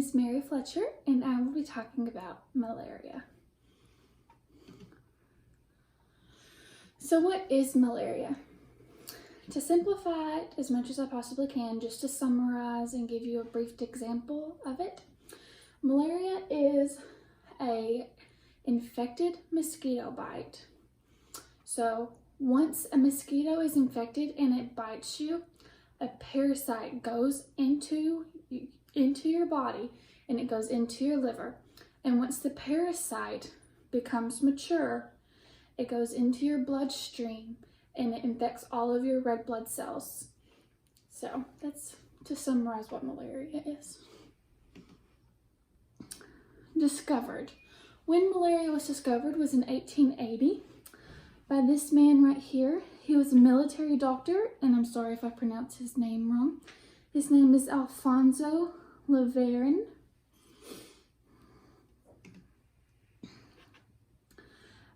is Mary Fletcher, and I will be talking about malaria. So what is malaria? To simplify it as much as I possibly can, just to summarize and give you a brief example of it, malaria is an infected mosquito bite. So once a mosquito is infected and it bites you, a parasite goes into your body and it goes into your liver. And once the parasite becomes mature, it goes into your bloodstream and it infects all of your red blood cells. So that's to summarize what malaria is. Discovered. When malaria was discovered was in 1880 by this man right here. He was a military doctor, and I'm sorry if I pronounce his name wrong. His name is Alfonso Leverin.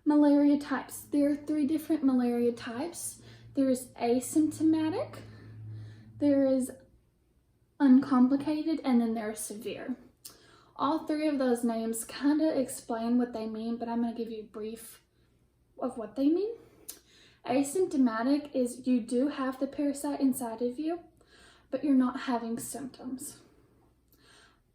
Malaria types. There are 3 different malaria types. There is asymptomatic, there is uncomplicated, and then there is severe. All 3 of those names kind of explain what they mean, but I'm going to give you a brief of what they mean. Asymptomatic is you do have the parasite inside of you, but you're not having symptoms.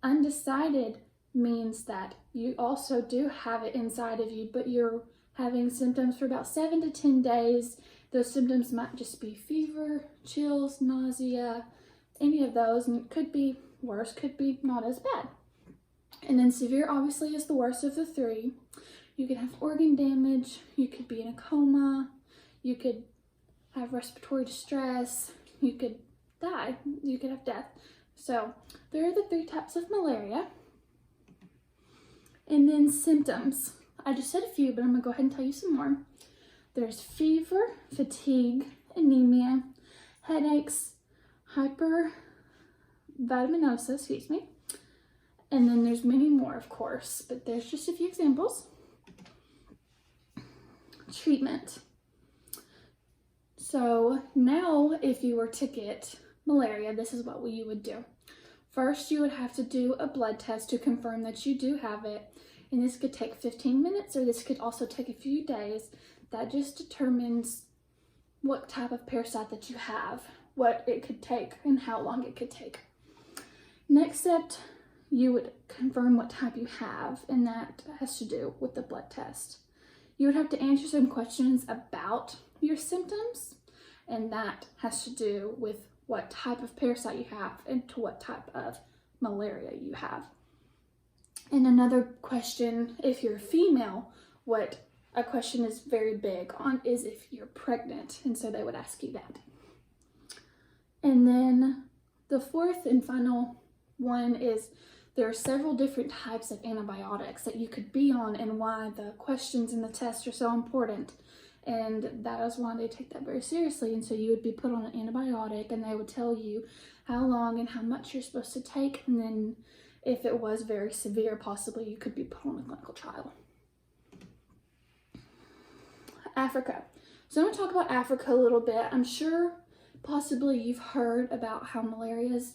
Undecided means that you also do have it inside of you, but you're having symptoms for about 7 to 10 days. Those symptoms might just be fever, chills, nausea, any of those, and it could be worse, could be not as bad. And then severe obviously is the worst of the 3. You could have organ damage, you could be in a coma, you could have respiratory distress, you could die, you could have death. So there are the 3 types of malaria. And then symptoms. I just said a few, but I'm gonna go ahead and tell you some more. There's fever, fatigue, anemia, headaches, hypervitaminosis, and then there's many more, of course, but there's just a few examples. Treatment. So now if you were to get malaria, this is what you would do. First, you would have to do a blood test to confirm that you do have it. And this could take 15 minutes, or this could also take a few days. That just determines what type of parasite that you have, what it could take, and how long it could take. Next step, you would confirm what type you have, and that has to do with the blood test. You would have to answer some questions about your symptoms, and that has to do with what type of parasite you have and to what type of malaria you have. And another question, if you're female, what a question is very big on is if you're pregnant, and so they would ask you that. And then the 4th and final one is there are several different types of antibiotics that you could be on, and why the questions in the test are so important. And that is why they take that very seriously. And so you would be put on an antibiotic, and they would tell you how long and how much you're supposed to take. And then if it was very severe, possibly you could be put on a clinical trial. Africa. So I'm going to talk about Africa a little bit. I'm sure possibly you've heard about how malaria is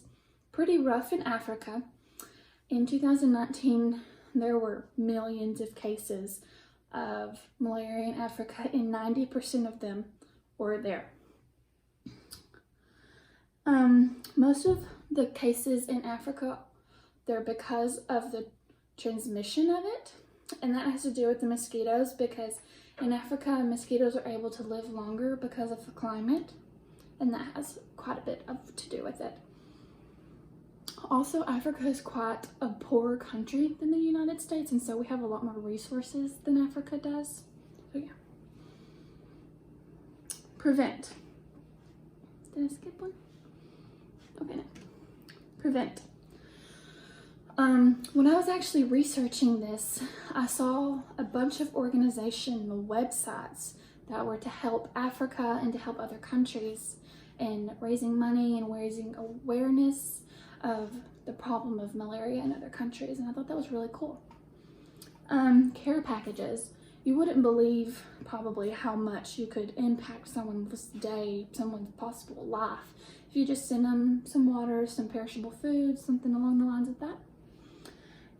pretty rough in Africa. In 2019, there were millions of cases of malaria in Africa, and 90% of them were there. Most of the cases in Africa, they're because of the transmission of it, and that has to do with the mosquitoes, because in Africa, mosquitoes are able to live longer because of the climate, and that has quite a bit to do with it. Also, Africa is quite a poorer country than the United States, and so we have a lot more resources than Africa does. So yeah. Prevent. Did I skip one? Okay, no. Prevent. When I was actually researching this, I saw a bunch of organizational websites that were to help Africa and to help other countries in raising money and raising awareness of the problem of malaria in other countries, and I thought that was really cool. Care packages. You wouldn't believe probably how much you could impact someone's day, someone's possible life, if you just send them some water, some perishable food, something along the lines of that.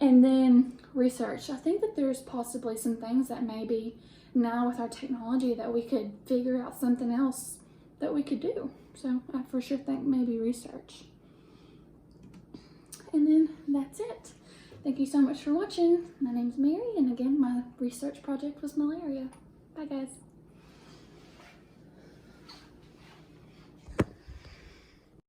And then research. I think that there's possibly some things that maybe now with our technology that we could figure out something else that we could do. So I for sure think maybe research. And then that's it. Thank you so much for watching. My name's Mary, and again, my research project was malaria. Bye guys.